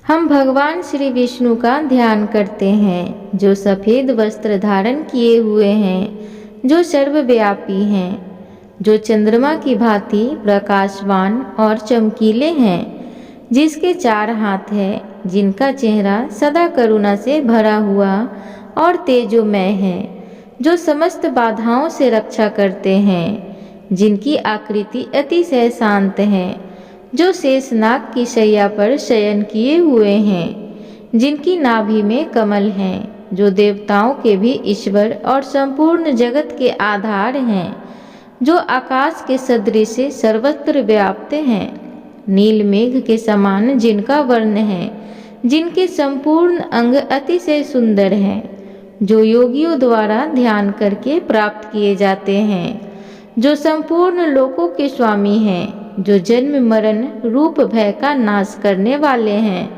हम भगवान श्री विष्णु का ध्यान करते हैं, जो सफ़ेद वस्त्र धारण किए हुए हैं, जो सर्वव्यापी हैं, जो चंद्रमा की भांति प्रकाशवान और चमकीले हैं, जिसके 4 हाथ हैं, जिनका चेहरा सदा करुणा से भरा हुआ और तेजोमय है, जो समस्त बाधाओं से रक्षा करते हैं, जिनकी आकृति अतिशय शांत है, जो शेषनाग की शैया पर शयन किए हुए हैं, जिनकी नाभि में कमल हैं, जो देवताओं के भी ईश्वर और संपूर्ण जगत के आधार हैं, जो आकाश के सदृश सर्वत्र व्याप्त हैं, नील मेघ के समान जिनका वर्ण है, जिनके संपूर्ण अंग अतिशय सुंदर हैं, जो योगियों द्वारा ध्यान करके प्राप्त किए जाते हैं, जो संपूर्ण लोकों के स्वामी हैं, जो जन्म मरण रूप भय का नाश करने वाले हैं,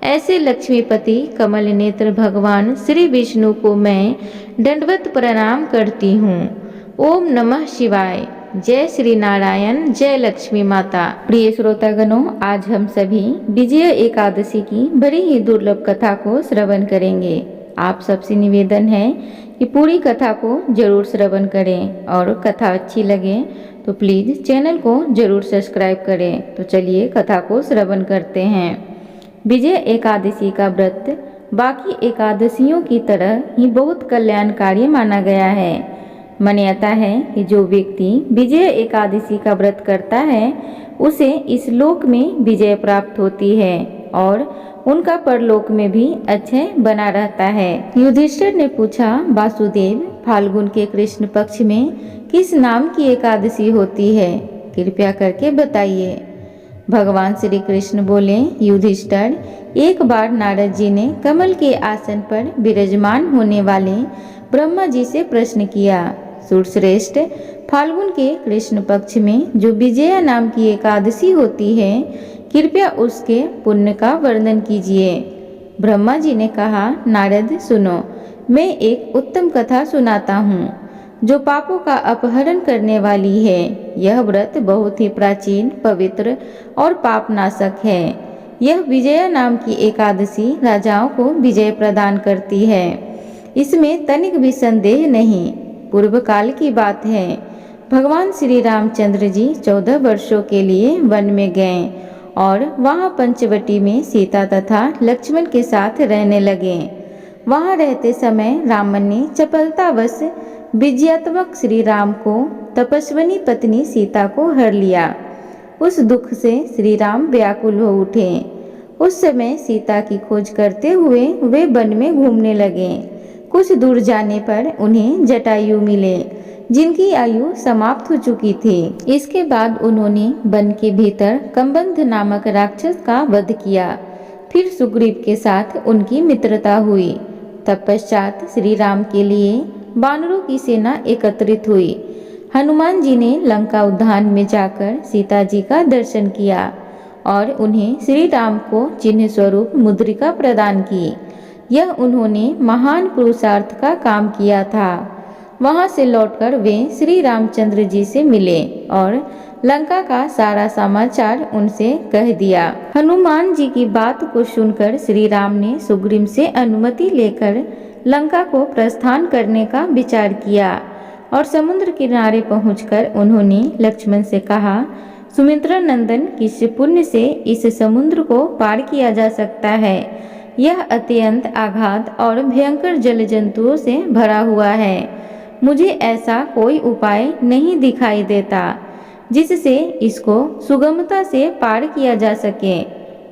ऐसे लक्ष्मीपति कमल नेत्र भगवान श्री विष्णु को मैं दंडवत प्रणाम करती हूँ। ओम नमः शिवाय। जय श्री नारायण, जय लक्ष्मी माता। प्रिय श्रोतागणों, आज हम सभी विजय एकादशी की बड़ी ही दुर्लभ कथा को श्रवण करेंगे। आप सबसे निवेदन है कि पूरी कथा को जरूर श्रवण करें और कथा अच्छी लगे तो प्लीज़ चैनल को जरूर सब्सक्राइब करें। तो चलिए कथा को श्रवण करते हैं। विजय एकादशी का व्रत बाकी एकादशियों की तरह ही बहुत कल्याणकारी माना गया है। मान्यता है कि जो व्यक्ति विजय एकादशी का व्रत करता है उसे इस लोक में विजय प्राप्त होती है और उनका परलोक में भी अक्षय बना रहता है। युधिष्ठिर ने पूछा, वासुदेव, फाल्गुन के कृष्ण पक्ष में किस नाम की एकादशी होती है? कृपया करके बताइए। भगवान श्री कृष्ण बोले, युधिष्ठिर, एक बार नारद जी ने कमल के आसन पर विराजमान होने वाले ब्रह्मा जी से प्रश्न किया, सूरश्रेष्ठ, फाल्गुन के कृष्ण पक्ष में जो विजया नाम की एकादशी होती है, कृपया उसके पुण्य का वर्णन कीजिए। ब्रह्मा जी ने कहा, नारद सुनो, मैं एक उत्तम कथा सुनाता हूँ जो पापों का अपहरण करने वाली है। यह व्रत बहुत ही प्राचीन, पवित्र और पापनाशक है। यह विजया नाम की एकादशी राजाओं को विजय प्रदान करती है, इसमें तनिक भी संदेह नहीं। पूर्व काल की बात है। भगवान श्री रामचंद्र जी 14 वर्षों के लिए वन में गए और वहाँ पंचवटी में सीता तथा लक्ष्मण के साथ रहने लगे। वहाँ रहते समय रावण ने चपलतावश विजयात्मक श्री राम को तपस्विनी पत्नी सीता को हर लिया। उस दुख से श्री राम व्याकुल हो उठे। उस समय सीता की खोज करते हुए वे वन में घूमने लगे। कुछ दूर जाने पर उन्हें जटायु मिले, जिनकी आयु समाप्त हो चुकी थी। इसके बाद उन्होंने वन के भीतर कंबंध नामक राक्षस का वध किया। फिर सुग्रीव के साथ उनकी मित्रता हुई। तत्पश्चात श्री राम के लिए वानरों की सेना एकत्रित हुई। हनुमान जी ने लंका उद्यान में जाकर सीता जी का दर्शन किया और उन्हें श्री राम को चिन्ह स्वरूप मुद्रिका प्रदान की। यह उन्होंने महान पुरुषार्थ का काम किया था। वहां से लौटकर वे श्री रामचंद्र जी से मिले और लंका का सारा समाचार उनसे कह दिया। हनुमान जी की बात को सुनकर श्री राम ने सुग्रीव से अनुमति लेकर लंका को प्रस्थान करने का विचार किया और समुद्र किनारे पहुंचकर उन्होंने लक्ष्मण से कहा, सुमित्रा नंदन, किस पुण्य से इस समुद्र को पार किया जा सकता है? यह अत्यंत आघात और भयंकर जल जंतुओं से भरा हुआ है। मुझे ऐसा कोई उपाय नहीं दिखाई देता जिससे इसको सुगमता से पार किया जा सके।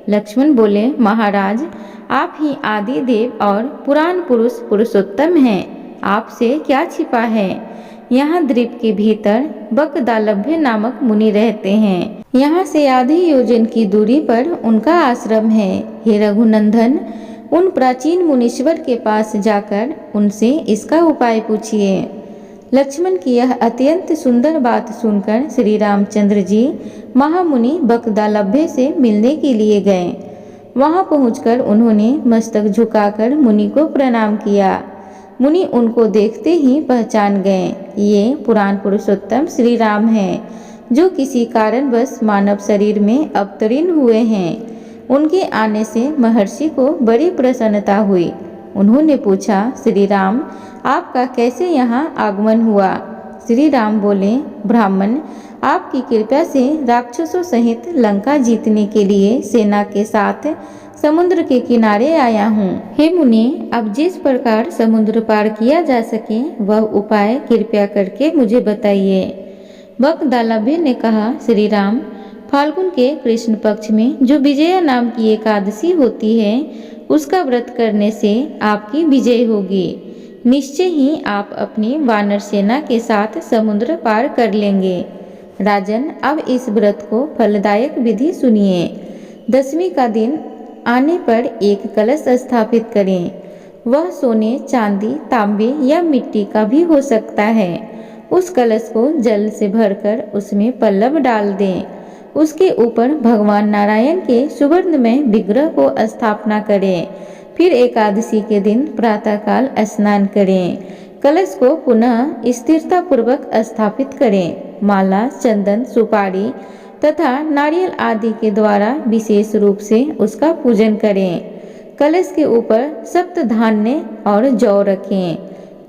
लक्ष्मण बोले, महाराज, आप ही आदि देव और पुराण पुरुष पुरुषोत्तम हैं। आपसे क्या छिपा है? यहाँ द्वीप के भीतर बकदालभ्य नामक मुनि रहते हैं। यहाँ से आधे योजन की दूरी पर उनका आश्रम है। हे रघुनंदन, उन प्राचीन मुनीश्वर के पास जाकर उनसे इसका उपाय पूछिए। लक्ष्मण की यह अत्यंत सुंदर बात सुनकर श्री रामचंद्र जी महामुनि बकदालभ्य से मिलने के लिए गए। वहां पहुंचकर उन्होंने मस्तक झुकाकर मुनि को प्रणाम किया। मुनि उनको देखते ही पहचान गए। ये पुराण पुरुषोत्तम श्री राम हैं, जो किसी कारणवश मानव शरीर में अवतीर्ण हुए हैं। उनके आने से महर्षि को बड़ी प्रसन्नता हुई। उन्होंने पूछा, श्री राम, आपका कैसे यहाँ आगमन हुआ? श्री राम बोले, ब्राह्मण, आपकी कृपा से राक्षसों सहित लंका जीतने के लिए सेना के साथ समुद्र के किनारे आया हूँ। हे मुनि, अब जिस प्रकार समुद्र पार किया जा सके वह उपाय कृपया करके मुझे बताइए। बकदालभ्य ने कहा, श्री राम, फाल्गुन के कृष्ण पक्ष में जो विजया नाम की एकादशी होती है उसका व्रत करने से आपकी विजय होगी। निश्चय ही आप अपनी वानर सेना के साथ समुद्र पार कर लेंगे। राजन, अब इस व्रत को फलदायक विधि सुनिए। दशमी का दिन आने पर एक कलश स्थापित करें। वह सोने, चांदी, तांबे या मिट्टी का भी हो सकता है। उस कलश को जल से भरकर उसमें पल्लव डाल दें। उसके ऊपर भगवान नारायण के सुवर्णमय विग्रह को स्थापना करें। फिर एकादशी के दिन प्रातःकाल स्नान करें। कलश को पुनः स्थिरता पूर्वक स्थापित करें। माला, चंदन, सुपारी तथा नारियल आदि के द्वारा विशेष रूप से उसका पूजन करें। कलश के ऊपर सप्त धान्य और जौ रखें।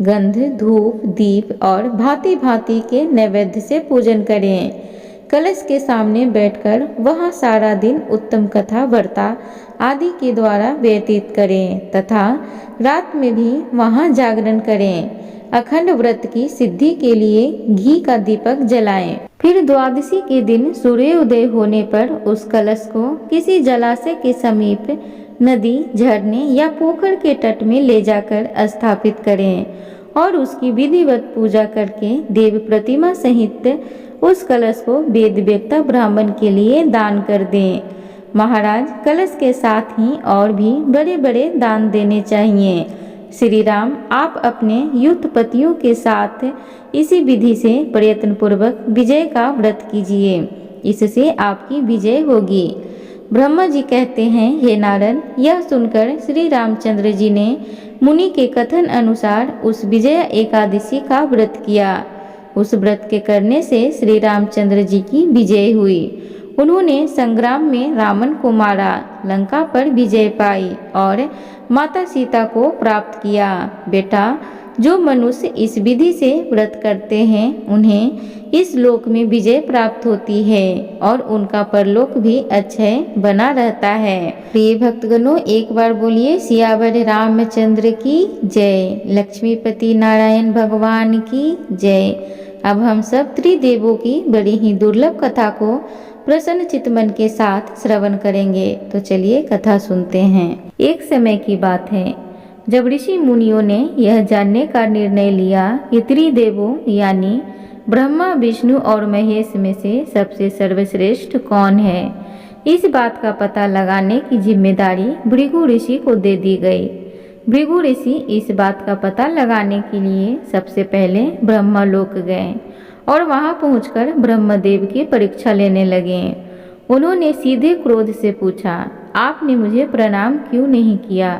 गंध, धूप, दीप और भांति भांति के नैवेद्य से पूजन करें। कलश के सामने बैठकर वहाँ सारा दिन उत्तम कथा, वार्ता आदि के द्वारा व्यतीत करें तथा रात में भी वहाँ जागरण करें। अखंड व्रत की सिद्धि के लिए घी का दीपक जलाएं। फिर द्वादशी के दिन सूर्योदय होने पर उस कलश को किसी जलाशय के समीप, नदी, झरने या पोखर के तट में ले जाकर स्थापित करें और उसकी विधिवत पूजा करके देव प्रतिमा सहित उस कलश को वेद वेत्ता ब्राह्मण के लिए दान कर दें। महाराज, कलश के साथ ही और भी बड़े बड़े दान देने चाहिए। श्री राम, आप अपने युद्धपतियों के साथ इसी विधि से प्रयत्न पूर्वक विजय का व्रत कीजिए। इससे आपकी विजय होगी। ब्रह्मा जी कहते हैं, हे नारद, यह सुनकर श्री रामचंद्र जी ने मुनि के कथन अनुसार उस विजया एकादशी का व्रत किया। उस व्रत के करने से श्री रामचंद्र जी की विजय हुई। उन्होंने संग्राम में रावण को मारा, लंका पर विजय पाई और माता सीता को प्राप्त किया। बेटा, जो मनुष्य इस विधि से व्रत करते हैं उन्हें इस लोक में विजय प्राप्त होती है और उनका परलोक भी अक्षय बना रहता है। प्रिय भक्तगणों, एक बार बोलिए सियावर रामचंद्र की जय, लक्ष्मीपति नारायण भगवान की जय। अब हम सब त्रिदेवों की बड़ी ही दुर्लभ कथा को प्रसन्न चित्त मन के साथ श्रवण करेंगे। तो चलिए कथा सुनते हैं। एक समय की बात है जब ऋषि मुनियों ने यह जानने का निर्णय लिया कि त्रिदेवों यानी ब्रह्मा, विष्णु और महेश में से सबसे सर्वश्रेष्ठ कौन है। इस बात का पता लगाने की जिम्मेदारी भृगु ऋषि को दे दी गई। भृगु ऋषि इस बात का पता लगाने के लिए सबसे पहले ब्रह्मलोक गए और वहां पहुंचकर ब्रह्मदेव की परीक्षा लेने लगे। उन्होंने सीधे क्रोध से पूछा, आपने मुझे प्रणाम क्यों नहीं किया?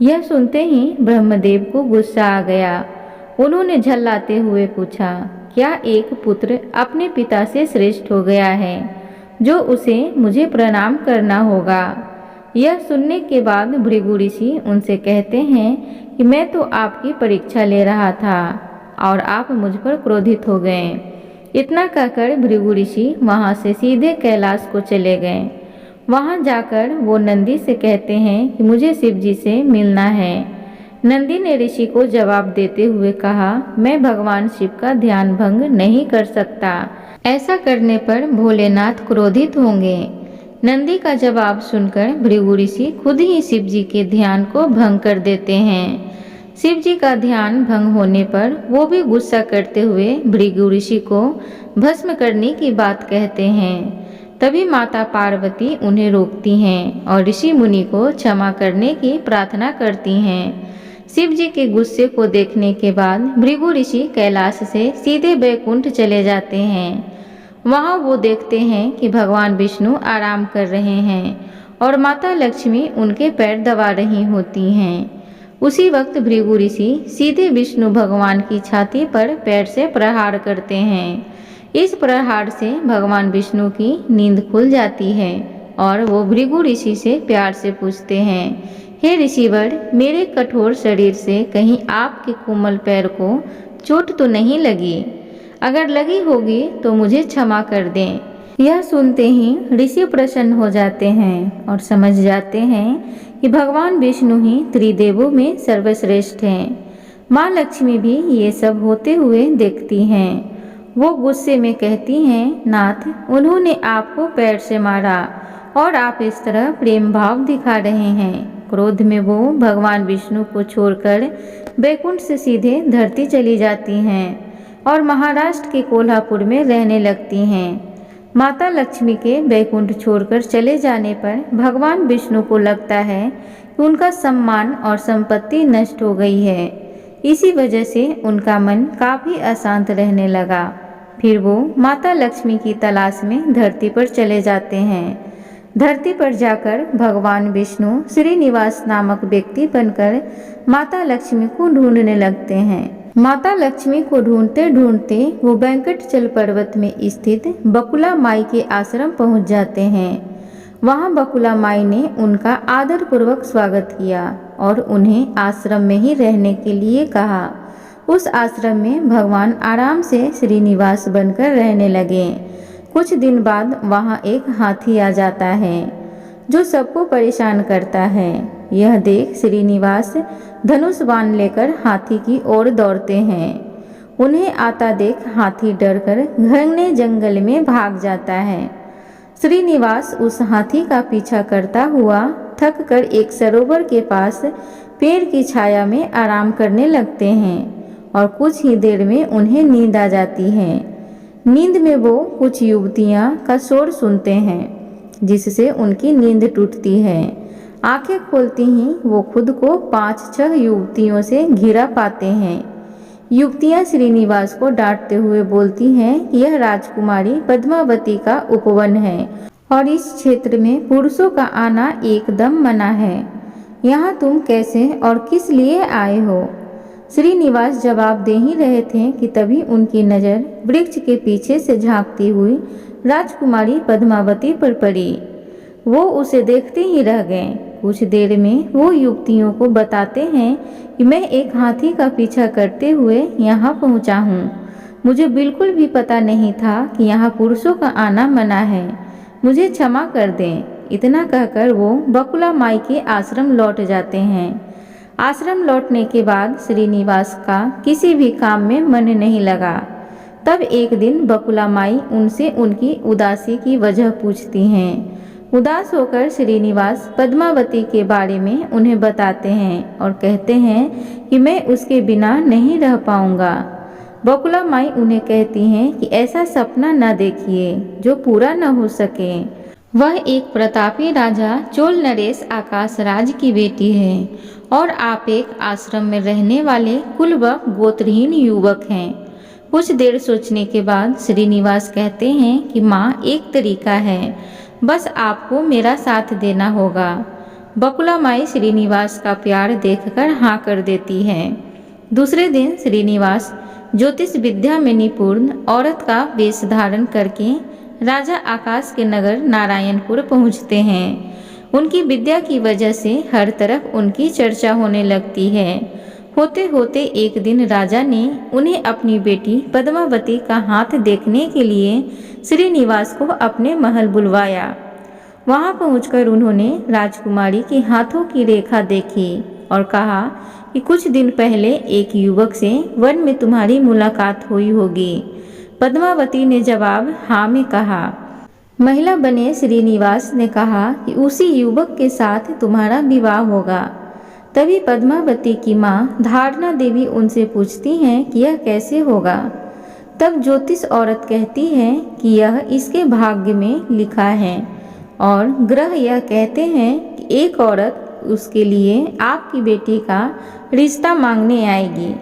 यह सुनते ही ब्रह्मदेव को गुस्सा आ गया। उन्होंने झल्लाते हुए पूछा, क्या एक पुत्र अपने पिता से श्रेष्ठ हो गया है जो उसे मुझे प्रणाम करना होगा? यह सुनने के बाद भृगु ऋषि उनसे कहते हैं कि मैं तो आपकी परीक्षा ले रहा था और आप मुझ पर क्रोधित हो गए। इतना कहकर भृगु ऋषि वहाँ से सीधे कैलाश को चले गए। वहाँ जाकर वो नंदी से कहते हैं कि मुझे शिव जी से मिलना है। नंदी ने ऋषि को जवाब देते हुए कहा, मैं भगवान शिव का ध्यान भंग नहीं कर सकता। ऐसा करने पर भोलेनाथ क्रोधित होंगे। नंदी का जवाब सुनकर भृगु ऋषि खुद ही शिव जी के ध्यान को भंग कर देते हैं। शिव जी का ध्यान भंग होने पर वो भी गुस्सा करते हुए भृगु ऋषि को भस्म करने की बात कहते हैं। तभी माता पार्वती उन्हें रोकती हैं और ऋषि मुनि को क्षमा करने की प्रार्थना करती हैं। शिव जी के गुस्से को देखने के बाद भृगु ऋषि कैलाश से सीधे वैकुंठ चले जाते हैं। वहाँ वो देखते हैं कि भगवान विष्णु आराम कर रहे हैं और माता लक्ष्मी उनके पैर दबा रही होती हैं। उसी वक्त भृगु ऋषि सीधे विष्णु भगवान की छाती पर पैर से प्रहार करते हैं। इस प्रहार से भगवान विष्णु की नींद खुल जाती है। और वो भृगु ऋषि से प्यार से पूछते हैं, हे ऋषिवर, मेरे कठोर शरीर से कहीं आपके कोमल पैर को चोट तो नहीं लगी? अगर लगी होगी तो मुझे क्षमा कर दें। यह सुनते ही ऋषि प्रसन्न हो जाते हैं और समझ जाते हैं कि भगवान विष्णु ही त्रिदेवों में सर्वश्रेष्ठ हैं। माँ लक्ष्मी भी ये सब होते हुए देखती हैं। वो गुस्से में कहती हैं, नाथ, उन्होंने आपको पैर से मारा और आप इस तरह प्रेम भाव दिखा रहे हैं। क्रोध में वो भगवान विष्णु को छोड़कर बैकुंठ से सीधे धरती चली जाती हैं और महाराष्ट्र के कोल्हापुर में रहने लगती हैं। माता लक्ष्मी के बैकुंठ छोड़कर चले जाने पर भगवान विष्णु को लगता है कि उनका सम्मान और संपत्ति नष्ट हो गई है। इसी वजह से उनका मन काफ़ी अशांत रहने लगा। फिर वो माता लक्ष्मी की तलाश में धरती पर चले जाते हैं। धरती पर जाकर भगवान विष्णु श्रीनिवास नामक व्यक्ति बनकर माता लक्ष्मी को ढूंढने लगते हैं। माता लक्ष्मी को ढूंढते ढूंढते वो वेंकटचल पर्वत में स्थित बकुला माई के आश्रम पहुंच जाते हैं। वहां बकुला माई ने उनका आदरपूर्वक स्वागत किया और उन्हें आश्रम में ही रहने के लिए कहा। उस आश्रम में भगवान आराम से श्रीनिवास बनकर रहने लगे। कुछ दिन बाद वहां एक हाथी आ जाता है जो सबको परेशान करता है। यह देख श्रीनिवास धनुष बाण लेकर हाथी की ओर दौड़ते हैं। उन्हें आता देख हाथी डरकर घने जंगल में भाग जाता है। श्रीनिवास उस हाथी का पीछा करता हुआ थक कर एक सरोवर के पास पेड़ की छाया में आराम करने लगते हैं और कुछ ही देर में उन्हें नींद आ जाती है। नींद में वो कुछ युवतियां का शोर सुनते हैं जिससे उनकी नींद टूटती है। आंखें खोलती ही वो खुद को 5-6 युवतियों से घिरा पाते हैं। युवतियां श्रीनिवास को डांटते हुए बोलती हैं कि यह राजकुमारी पद्मावती का उपवन है और इस क्षेत्र में पुरुषों का आना एकदम मना है। यहाँ तुम कैसे और किस लिए आए हो? श्रीनिवास जवाब दे ही रहे थे कि तभी उनकी नज़र वृक्ष के पीछे से झांकती हुई राजकुमारी पद्मावती पर पड़ी। वो उसे देखते ही रह गए। कुछ देर में वो युवतियों को बताते हैं कि मैं एक हाथी का पीछा करते हुए यहाँ पहुँचा हूँ। मुझे बिल्कुल भी पता नहीं था कि यहाँ पुरुषों का आना मना है। मुझे क्षमा कर दें। इतना कहकर वो बकुला माई के आश्रम लौट जाते हैं। आश्रम लौटने के बाद श्रीनिवास का किसी भी काम में मन नहीं लगा। तब एक दिन बकुला माई उनसे उनकी उदासी की वजह पूछती हैं। उदास होकर श्रीनिवास पद्मावती के बारे में उन्हें बताते हैं और कहते हैं कि मैं उसके बिना नहीं रह पाऊंगा। बकुला माई उन्हें कहती हैं कि ऐसा सपना न देखिए जो पूरा न हो सके। वह एक प्रतापी राजा चोल नरेश आकाश राज की बेटी है और आप एक आश्रम में रहने वाले कुल व गोत्रहीन युवक हैं। कुछ देर सोचने के बाद श्रीनिवास कहते हैं कि माँ, एक तरीका है, बस आपको मेरा साथ देना होगा। बकुला माई श्रीनिवास का प्यार देखकर हाँ कर देती हैं। दूसरे दिन श्रीनिवास ज्योतिष विद्या में निपुण औरत का वेश धारण करके राजा आकाश के नगर नारायणपुर पहुँचते हैं। उनकी विद्या की वजह से हर तरफ उनकी चर्चा होने लगती है। होते होते एक दिन राजा ने उन्हें अपनी बेटी पद्मावती का हाथ देखने के लिए श्रीनिवास को अपने महल बुलवाया। वहां पहुंचकर उन्होंने राजकुमारी के हाथों की रेखा देखी और कहा कि कुछ दिन पहले एक युवक से वन में तुम्हारी मुलाकात हुई होगी। पद्मावती ने जवाब हाँ में कहा। महिला बने श्रीनिवास ने कहा कि उसी युवक के साथ तुम्हारा विवाह होगा। तभी पद्मावती की माँ धारणा देवी उनसे पूछती हैं कि यह कैसे होगा। तब ज्योतिष औरत कहती है कि यह इसके भाग्य में लिखा है और ग्रह यह कहते हैं कि एक औरत उसके लिए आपकी बेटी का रिश्ता मांगने आएगी।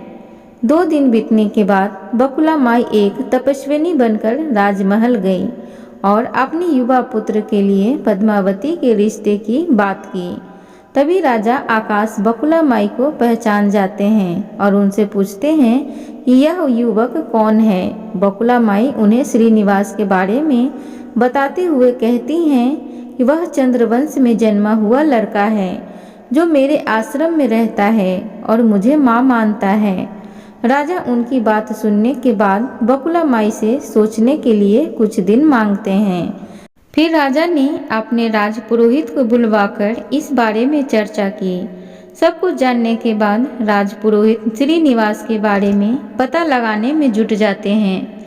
2 दिन बीतने के बाद बकुला माई एक तपस्विनी बनकर राजमहल गई और अपने युवा पुत्र के लिए पद्मावती के रिश्ते की बात की। तभी राजा आकाश बकुला माई को पहचान जाते हैं और उनसे पूछते हैं कि यह युवक कौन है। बकुला माई उन्हें श्रीनिवास के बारे में बताते हुए कहती हैं कि वह चंद्रवंश में जन्मा हुआ लड़का है जो मेरे आश्रम में रहता है और मुझे माँ मानता है। राजा उनकी बात सुनने के बाद बकुला माई से सोचने के लिए कुछ दिन मांगते हैं। फिर राजा ने अपने राजपुरोहित को बुलवाकर इस बारे में चर्चा की। सब कुछ जानने के बाद राजपुरोहित श्रीनिवास के बारे में पता लगाने में जुट जाते हैं।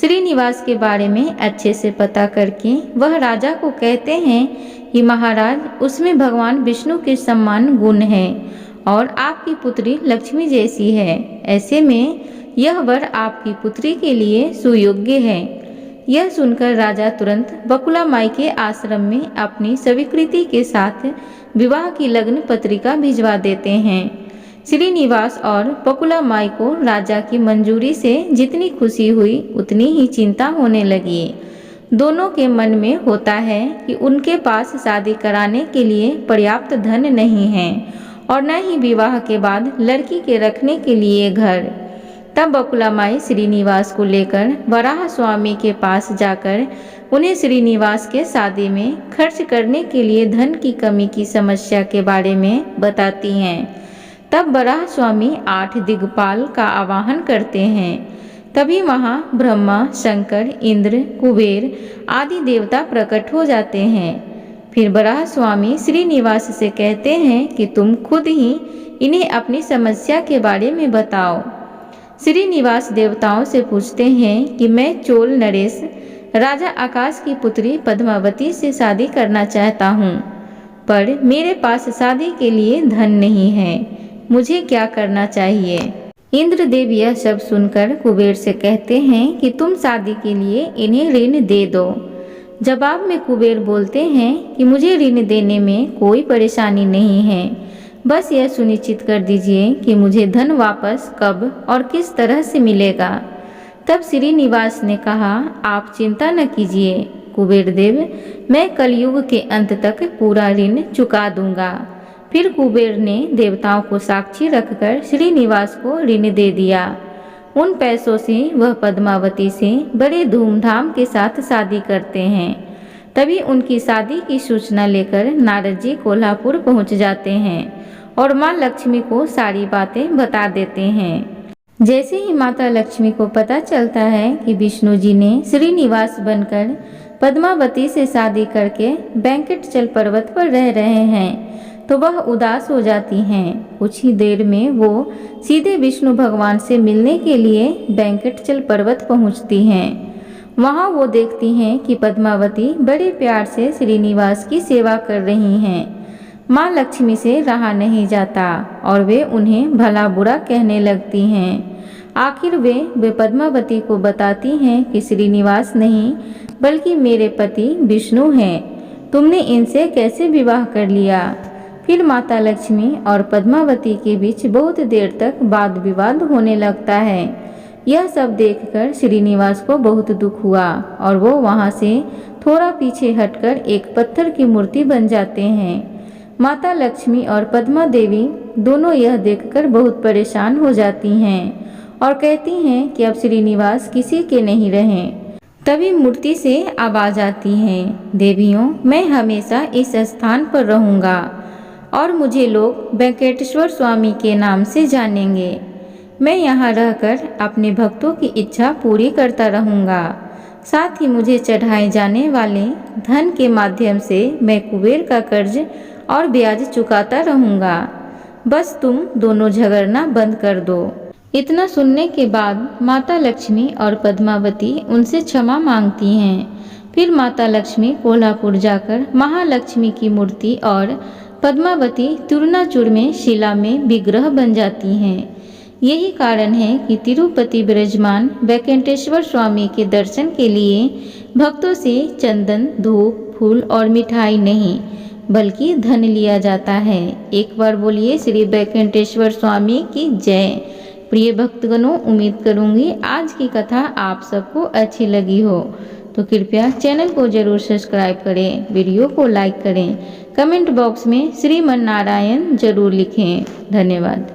श्रीनिवास के बारे में अच्छे से पता करके वह राजा को कहते हैं कि महाराज, उसमें भगवान विष्णु के समान गुण है और आपकी पुत्री लक्ष्मी जैसी है। ऐसे में यह वर आपकी पुत्री के लिए सुयोग्य है। यह सुनकर राजा तुरंत बकुला माई के आश्रम में अपनी स्वीकृति के साथ विवाह की लग्न पत्रिका भिजवा देते हैं। श्रीनिवास और बकुला माई को राजा की मंजूरी से जितनी खुशी हुई उतनी ही चिंता होने लगी। दोनों के मन में होता है कि उनके पास शादी कराने के लिए पर्याप्त धन नहीं है और न ही विवाह के बाद लड़की के रखने के लिए घर। तब बकुला माई श्रीनिवास को लेकर वराह स्वामी के पास जाकर उन्हें श्रीनिवास के शादी में खर्च करने के लिए धन की कमी की समस्या के बारे में बताती हैं। तब वराह स्वामी 8 दिग्पाल का आवाहन करते हैं। तभी वहाँ ब्रह्मा, शंकर, इंद्र, कुबेर आदि देवता प्रकट हो जाते हैं। फिर वराह स्वामी श्रीनिवास से कहते हैं कि तुम खुद ही इन्हें अपनी समस्या के बारे में बताओ। श्रीनिवास देवताओं से पूछते हैं कि मैं चोल नरेश राजा आकाश की पुत्री पद्मावती से शादी करना चाहता हूँ, पर मेरे पास शादी के लिए धन नहीं है। मुझे क्या करना चाहिए? इंद्रदेव यह सब सुनकर कुबेर से कहते हैं कि तुम शादी के लिए इन्हें ऋण दे दो। जवाब में कुबेर बोलते हैं कि मुझे ऋण देने में कोई परेशानी नहीं है, बस यह सुनिश्चित कर दीजिए कि मुझे धन वापस कब और किस तरह से मिलेगा। तब श्रीनिवास ने कहा, आप चिंता न कीजिए कुबेर देव, मैं कलयुग के अंत तक पूरा ऋण चुका दूंगा। फिर कुबेर ने देवताओं को साक्षी रखकर श्रीनिवास को ऋण दे दिया। उन पैसों से वह पद्मावती से बड़े धूमधाम के साथ शादी करते हैं। तभी उनकी शादी की सूचना लेकर नारद जी कोल्हापुर पहुंच जाते हैं और माँ लक्ष्मी को सारी बातें बता देते हैं। जैसे ही माता लक्ष्मी को पता चलता है कि विष्णु जी ने श्रीनिवास बनकर पद्मावती से शादी करके वेंकटचल पर्वत पर रह रहे हैं, तो वह उदास हो जाती हैं। कुछ ही देर में वो सीधे विष्णु भगवान से मिलने के लिए वेंकटचल पर्वत पहुंचती हैं। वहां वो देखती हैं कि पद्मावती बड़े प्यार से श्रीनिवास की सेवा कर रही हैं। माँ लक्ष्मी से रहा नहीं जाता और वे उन्हें भला बुरा कहने लगती हैं। आखिर वे पद्मावती को बताती हैं कि श्रीनिवास नहीं बल्कि मेरे पति विष्णु हैं, तुमने इनसे कैसे विवाह कर लिया? फिर माता लक्ष्मी और पद्मावती के बीच बहुत देर तक वाद विवाद होने लगता है। यह सब देखकर श्रीनिवास को बहुत दुख हुआ और वो वहाँ से थोड़ा पीछे हटकर एक पत्थर की मूर्ति बन जाते हैं। माता लक्ष्मी और पद्मा देवी दोनों यह देखकर बहुत परेशान हो जाती हैं और कहती हैं कि अब श्रीनिवास किसी के नहीं रहें। तभी मूर्ति से आवाज आती है, देवियों, मैं हमेशा इस स्थान पर रहूँगा और मुझे लोग वेंकटेश्वर स्वामी के नाम से जानेंगे। मैं यहाँ रहकर अपने भक्तों की इच्छा पूरी करता रहूँगा। साथ ही मुझे चढ़ाए जाने वाले धन के माध्यम से मैं कुबेर का कर्ज और ब्याज चुकाता रहूँगा। बस तुम दोनों झगड़ना बंद कर दो। इतना सुनने के बाद माता लक्ष्मी और पद्मावती उनसे क्षमा मांगती हैं। फिर माता लक्ष्मी कोल्हापुर जाकर महालक्ष्मी की मूर्ति और पद्मावती चूरनाचूर में शिला में विग्रह बन जाती हैं। यही कारण है कि तिरुपति विराजमान वेंकटेश्वर स्वामी के दर्शन के लिए भक्तों से चंदन, धूप, फूल और मिठाई नहीं बल्कि धन लिया जाता है। एक बार बोलिए श्री वेंकटेश्वर स्वामी की जय। प्रिय भक्तगणों, उम्मीद करूंगी आज की कथा आप सबको अच्छी लगी हो, तो कृपया चैनल को जरूर सब्सक्राइब करें, वीडियो को लाइक करें, कमेंट बॉक्स में श्रीमन नारायण जरूर लिखें। धन्यवाद।